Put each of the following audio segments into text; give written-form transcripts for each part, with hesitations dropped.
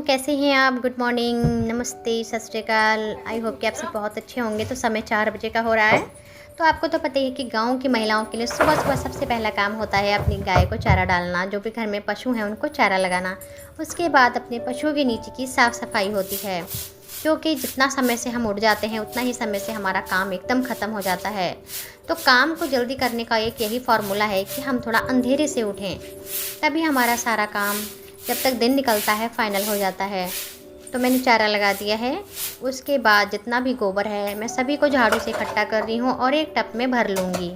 कैसे हैं आप। गुड मॉर्निंग, नमस्ते, सत श्री अकाल। आई होप कि आप सब बहुत अच्छे होंगे। तो समय 4 बजे का हो रहा है। तो आपको तो पता ही है कि गांव की महिलाओं के लिए सुबह सुबह सबसे पहला काम होता है अपनी गाय को चारा डालना, जो भी घर में पशु हैं उनको चारा लगाना। उसके बाद अपने पशुओं के नीचे की साफ़ सफाई होती है, क्योंकि जितना समय से हम उठ जाते हैं उतना ही समय से हमारा काम एकदम ख़त्म हो जाता है। तो काम को जल्दी करने का एक यही फार्मूला है कि हम थोड़ा अंधेरे से उठें, तभी हमारा सारा काम जब तक दिन निकलता है फाइनल हो जाता है। तो मैंने चारा लगा दिया है। उसके बाद जितना भी गोबर है मैं सभी को झाड़ू से इकट्ठा कर रही हूँ और एक टब में भर लूँगी।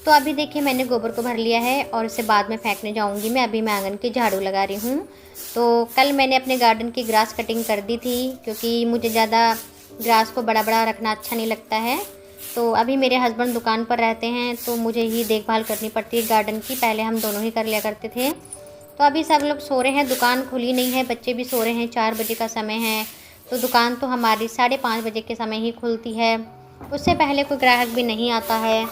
तो अभी देखिए मैंने गोबर को भर लिया है और इसे बाद में फेंकने जाऊंगी मैं। अभी मैं आंगन की झाड़ू लगा रही हूँ। तो कल मैंने अपने गार्डन की ग्रास कटिंग कर दी थी, क्योंकि मुझे ज़्यादा ग्रास को बड़ा बड़ा रखना अच्छा नहीं लगता है। तो अभी मेरे हस्बैंड दुकान पर रहते हैं तो मुझे ही देखभाल करनी पड़ती है गार्डन की। पहले हम दोनों ही कर लिया करते थे। तो अभी सब लोग सो रहे हैं, दुकान खुली नहीं है, बच्चे भी सो रहे हैं। 4 बजे का समय है तो दुकान तो हमारी 5:30 बजे के समय ही खुलती है। उससे पहले कोई ग्राहक भी नहीं आता है।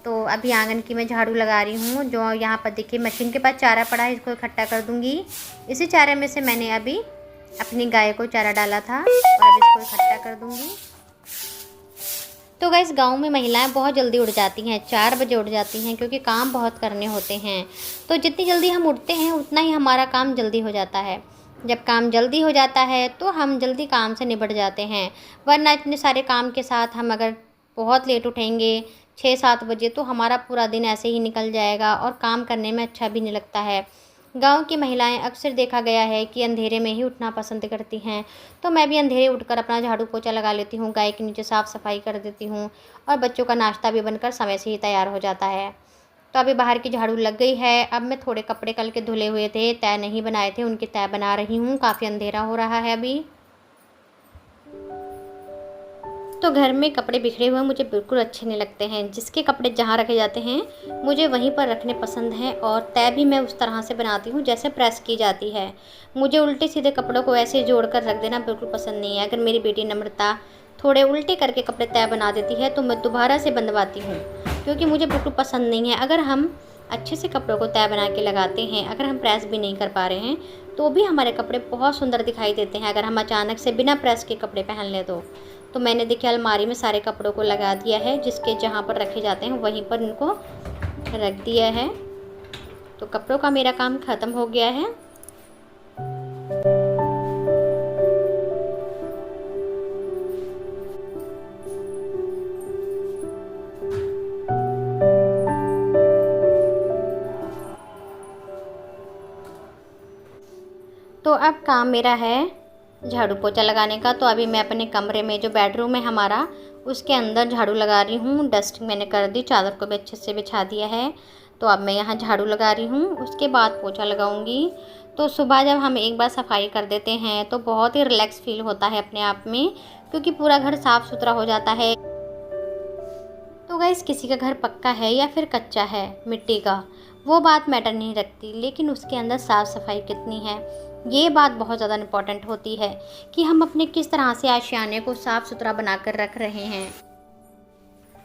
तो अभी आंगन की मैं झाड़ू लगा रही हूँ। जो यहाँ पर देखिए मशीन के पास चारा पड़ा है, इसको इकट्ठा कर दूँगी। इसी चारे में से मैंने अभी अपनी गाय को चारा डाला था और अब इसको इकट्ठा कर दूँगी। तो गाइस गांव में महिलाएं बहुत जल्दी उठ जाती हैं, 4 बजे उठ जाती हैं, क्योंकि काम बहुत करने होते हैं। तो जितनी जल्दी हम उठते हैं उतना ही हमारा काम जल्दी हो जाता है। जब काम जल्दी हो जाता है तो हम जल्दी काम से निपट जाते हैं। वरना इतने सारे काम के साथ हम अगर बहुत लेट उठेंगे 6-7 बजे तो हमारा पूरा दिन ऐसे ही निकल जाएगा और काम करने में अच्छा भी नहीं लगता है। गांव की महिलाएं अक्सर देखा गया है कि अंधेरे में ही उठना पसंद करती हैं। तो मैं भी अंधेरे उठकर अपना झाड़ू पोछा लगा लेती हूँ, गाय के नीचे साफ़ सफाई कर देती हूँ और बच्चों का नाश्ता भी बनकर समय से ही तैयार हो जाता है। तो अभी बाहर की झाड़ू लग गई है। अब मैं थोड़े कपड़े कल के धुले हुए थे, तय नहीं बनाए थे, उनकी तय बना रही हूँ। काफ़ी अंधेरा हो रहा है अभी। तो घर में कपड़े बिखरे हुए मुझे बिल्कुल अच्छे नहीं लगते हैं। जिसके कपड़े जहाँ रखे जाते हैं मुझे वहीं पर रखने पसंद हैं और तय भी मैं उस तरह से बनाती हूँ जैसे प्रेस की जाती है। मुझे उल्टे सीधे कपड़ों को ऐसे जोड़ कर रख देना बिल्कुल पसंद नहीं है। अगर मेरी बेटी नम्रता थोड़े उल्टे करके कपड़े तय बना देती है तो मैं दोबारा से बनवाती हूँ, क्योंकि मुझे बिल्कुल पसंद नहीं है। अगर हम अच्छे से कपड़ों को तय बना के लगाते हैं, अगर हम प्रेस भी नहीं कर पा रहे हैं तो भी हमारे कपड़े बहुत सुंदर दिखाई देते हैं। अगर हम अचानक से बिना प्रेस के कपड़े पहन लें तो मैंने देखिए अलमारी में सारे कपड़ों को लगा दिया है, जिसके जहाँ पर रखे जाते हैं वहीं पर इनको रख दिया है। तो कपड़ों का मेरा काम ख़त्म हो गया है। तो अब काम मेरा है झाड़ू पोछा लगाने का। तो अभी मैं अपने कमरे में, जो बेडरूम है हमारा, उसके अंदर झाड़ू लगा रही हूँ। डस्टिंग मैंने कर दी, चादर को भी अच्छे से बिछा दिया है। तो अब मैं यहाँ झाड़ू लगा रही हूँ, उसके बाद पोछा लगाऊंगी। तो सुबह जब हम एक बार सफाई कर देते हैं तो बहुत ही रिलैक्स फील होता है अपने आप में, क्योंकि पूरा घर साफ़ सुथरा हो जाता है। तो गाइस किसी का घर पक्का है या फिर कच्चा है मिट्टी का, वो बात मैटर नहीं रखती, लेकिन उसके अंदर साफ़ सफाई कितनी है ये बात बहुत ज़्यादा इम्पॉर्टेंट होती है, कि हम अपने किस तरह से आशियाने को साफ़ सुथरा बनाकर रख रहे हैं।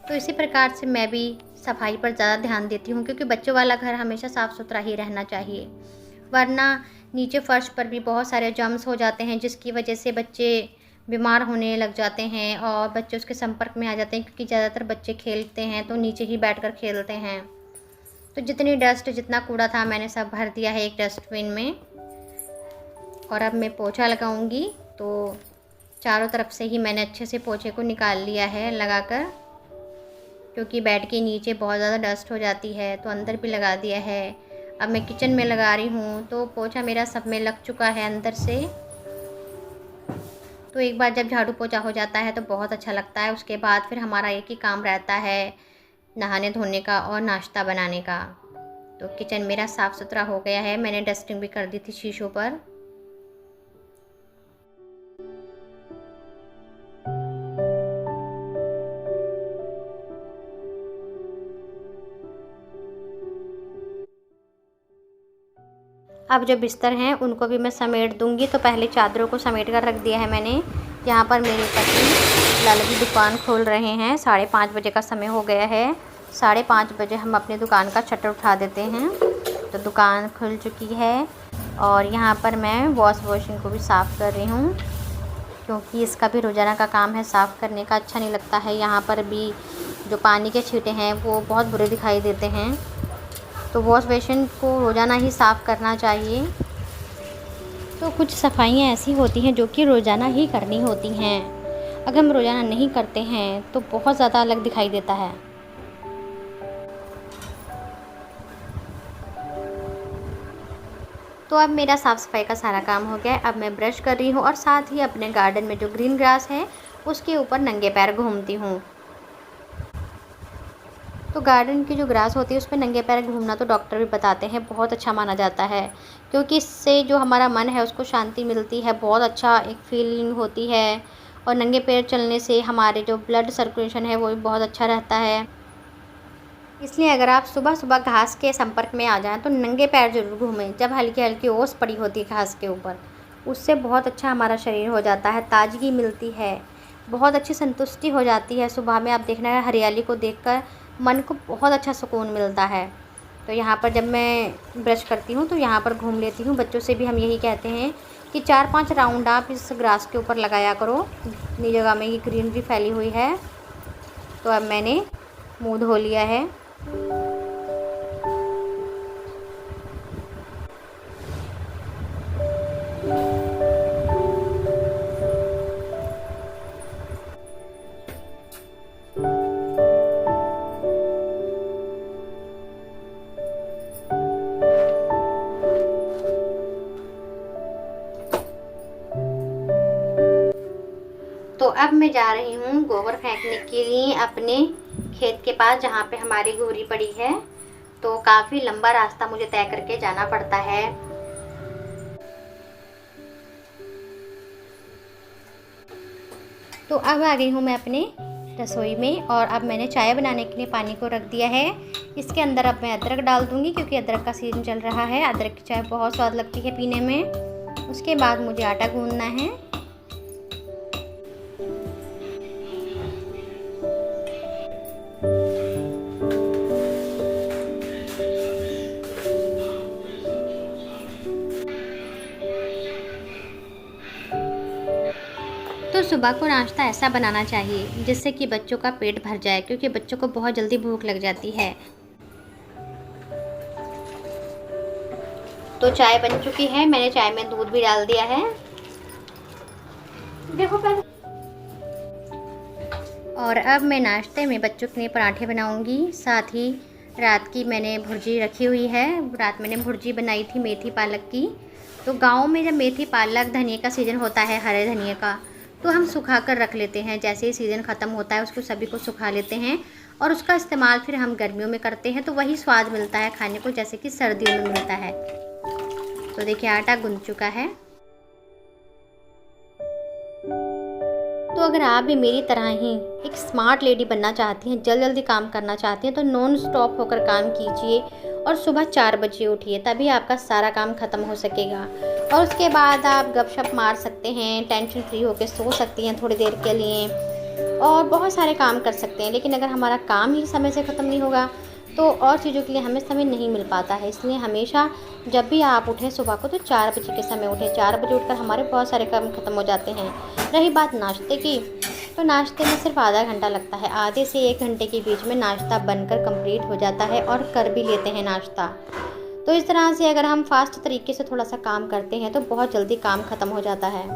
तो इसी प्रकार से मैं भी सफाई पर ज़्यादा ध्यान देती हूँ, क्योंकि बच्चों वाला घर हमेशा साफ़ सुथरा ही रहना चाहिए। वरना नीचे फर्श पर भी बहुत सारे जर्म्स हो जाते हैं, जिसकी वजह से बच्चे बीमार होने लग जाते हैं और बच्चे उसके संपर्क में आ जाते हैं, क्योंकि ज़्यादातर बच्चे खेलते हैं तो नीचे ही बैठकर खेलते हैं। तो जितनी डस्ट, जितना कूड़ा था मैंने सब भर दिया है एक डस्टबिन में। और अब मैं पोछा लगाऊंगी। तो चारों तरफ से ही मैंने अच्छे से पोछे को निकाल लिया है लगाकर, क्योंकि बेड के नीचे बहुत ज़्यादा डस्ट हो जाती है। तो अंदर भी लगा दिया है। अब मैं किचन में लगा रही हूँ। तो पोछा मेरा सब में लग चुका है अंदर से। तो एक बार जब झाड़ू पोछा हो जाता है तो बहुत अच्छा लगता है। उसके बाद फिर हमारा एक ही काम रहता है, नहाने धोने का और नाश्ता बनाने का। तो किचन मेरा साफ़ सुथरा हो गया है। मैंने डस्टिंग भी कर दी थी शीशों पर। अब जो बिस्तर हैं उनको भी मैं समेट दूंगी। तो पहले चादरों को समेट कर रख दिया है मैंने, यहाँ पर मेरे पति लाला जी दुकान खोल रहे हैं। 5:30 बजे का समय हो गया है। 5:30 बजे हम अपनी दुकान का शटर उठा देते हैं। तो दुकान खुल चुकी है और यहाँ पर मैं वॉशिंग को भी साफ़ कर रही हूँ, क्योंकि इसका भी रोज़ाना का काम है। साफ़ करने का अच्छा नहीं लगता है। यहाँ पर भी जो पानी के छींटे हैं वो बहुत बुरे दिखाई देते हैं। तो वॉश बेसिन को रोज़ाना ही साफ़ करना चाहिए। तो कुछ सफाइयाँ ऐसी होती हैं जो कि रोज़ाना ही करनी होती हैं। अगर हम रोज़ाना नहीं करते हैं तो बहुत ज़्यादा अलग दिखाई देता है। तो अब मेरा साफ़ सफाई का सारा काम हो गया है। अब मैं ब्रश कर रही हूँ और साथ ही अपने गार्डन में जो ग्रीन ग्रास है उसके ऊपर नंगे पैर घूमती हूँ। तो गार्डन की जो ग्रास होती है उस पर नंगे पैर घूमना तो डॉक्टर भी बताते हैं बहुत अच्छा माना जाता है, क्योंकि इससे जो हमारा मन है उसको शांति मिलती है, बहुत अच्छा एक फीलिंग होती है। और नंगे पैर चलने से हमारे जो ब्लड सर्कुलेशन है वो भी बहुत अच्छा रहता है। इसलिए अगर आप सुबह सुबह घास के संपर्क में आ जाएं तो नंगे पैर ज़रूर घूमें। जब हल्की हल्की ओस पड़ी होती है घास के ऊपर, उससे बहुत अच्छा हमारा शरीर हो जाता है, ताजगी मिलती है, बहुत अच्छी संतुष्टि हो जाती है। सुबह में आप देखना है हरियाली को देखकर मन को बहुत अच्छा सुकून मिलता है। तो यहाँ पर जब मैं ब्रश करती हूँ तो यहाँ पर घूम लेती हूँ। बच्चों से भी हम यही कहते हैं कि 4-5 राउंड आप इस ग्रास के ऊपर लगाया करो। इतनी जगह में ये ग्रीनरी फैली हुई है। तो अब मैंने मुँह धो लिया है। तो अब मैं जा रही हूँ गोबर फेंकने के लिए अपने खेत के पास, जहाँ पे हमारी गोरी पड़ी है। तो काफ़ी लंबा रास्ता मुझे तय करके जाना पड़ता है। तो अब आ गई हूँ मैं अपने रसोई में और अब मैंने चाय बनाने के लिए पानी को रख दिया है। इसके अंदर अब मैं अदरक डाल दूँगी, क्योंकि अदरक का सीज़न चल रहा है। अदरक की चाय बहुत स्वाद लगती है पीने में। उसके बाद मुझे आटा गूँथना है। तो सुबह को नाश्ता ऐसा बनाना चाहिए जिससे कि बच्चों का पेट भर जाए, क्योंकि बच्चों को बहुत जल्दी भूख लग जाती है। तो चाय बन चुकी है, मैंने चाय में दूध भी डाल दिया है। देखो पहले। और अब मैं नाश्ते में बच्चों के लिए पराठे बनाऊंगी। साथ ही रात की मैंने भुर्जी रखी हुई है। रात मैंने भुर्जी बनाई थी मेथी पालक की। तो गाँव में जब मेथी पालक धनिया का सीज़न होता है, हरे धनिया का, तो हम सुखा कर रख लेते हैं। जैसे ही सीज़न ख़त्म होता है उसको सभी को सुखा लेते हैं और उसका इस्तेमाल फिर हम गर्मियों में करते हैं। तो वही स्वाद मिलता है खाने को जैसे कि सर्दियों में मिलता है। तो देखिए आटा गूंथ चुका है। तो अगर आप भी मेरी तरह ही एक स्मार्ट लेडी बनना चाहती हैं, जल्दी जल्दी काम करना चाहती हैं, तो नॉन स्टॉप होकर काम कीजिए और सुबह 4 बजे उठिए, तभी आपका सारा काम ख़त्म हो सकेगा। और उसके बाद आप गपशप मार सकते हैं, टेंशन फ्री होकर सो सकती हैं थोड़ी देर के लिए और बहुत सारे काम कर सकते हैं। लेकिन अगर हमारा काम ही समय से ख़त्म नहीं होगा तो और चीज़ों के लिए हमें समय नहीं मिल पाता है। इसलिए हमेशा जब भी आप उठें सुबह को तो 4 बजे के समय उठें। 4 बजे उठकर हमारे बहुत सारे काम ख़त्म हो जाते हैं। रही बात नाश्ते की, तो नाश्ते में सिर्फ आधा घंटा लगता है। आधे से 1 घंटे के बीच में नाश्ता बनकर कंप्लीट हो जाता है और कर भी लेते हैं नाश्ता। तो इस तरह से अगर हम फास्ट तरीके से थोड़ा सा काम करते हैं तो बहुत जल्दी काम ख़त्म हो जाता है।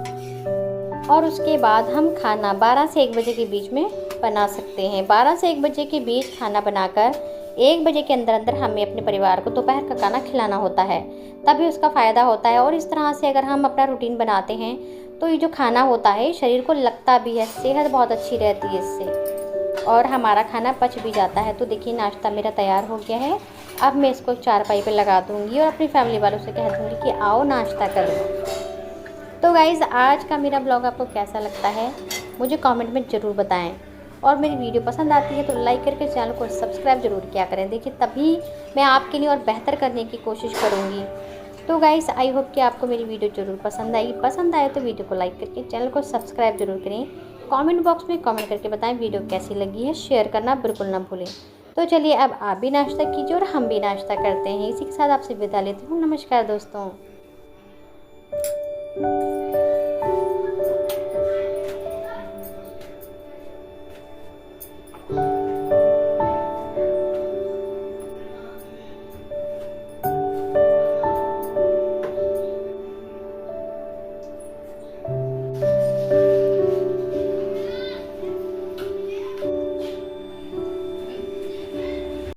और उसके बाद हम खाना 12 से 1 बजे के बीच में बना सकते हैं। 12 से 1 बजे के बीच खाना बनाकर 1 बजे के अंदर अंदर हमें अपने परिवार को दोपहर का खाना खिलाना होता है, तभी उसका फ़ायदा होता है। और इस तरह से अगर हम अपना रूटीन बनाते हैं तो ये जो खाना होता है शरीर को लगता भी है, सेहत बहुत अच्छी रहती है इससे और हमारा खाना पच भी जाता है। तो देखिए नाश्ता मेरा तैयार हो गया है। अब मैं इसको चारपाई पे लगा दूँगी और अपनी फैमिली वालों से कह दूँगी कि आओ नाश्ता कर लो। तो गाइज़ आज का मेरा ब्लॉग आपको कैसा लगता है मुझे कमेंट में ज़रूर बताएं। और मेरी वीडियो पसंद आती है तो लाइक करके चैनल को सब्सक्राइब ज़रूर किया करें। देखिए तभी मैं आपके लिए और बेहतर करने की कोशिश करूँगी। तो गाइस आई होप कि आपको मेरी वीडियो ज़रूर पसंद आई। पसंद आए तो वीडियो को लाइक करके चैनल को सब्सक्राइब जरूर करें। कमेंट बॉक्स में कमेंट करके बताएं वीडियो कैसी लगी है। शेयर करना बिल्कुल ना भूलें। तो चलिए अब आप भी नाश्ता कीजिए और हम भी नाश्ता करते हैं। इसी के साथ आपसे विदा लेती हूँ। नमस्कार दोस्तों।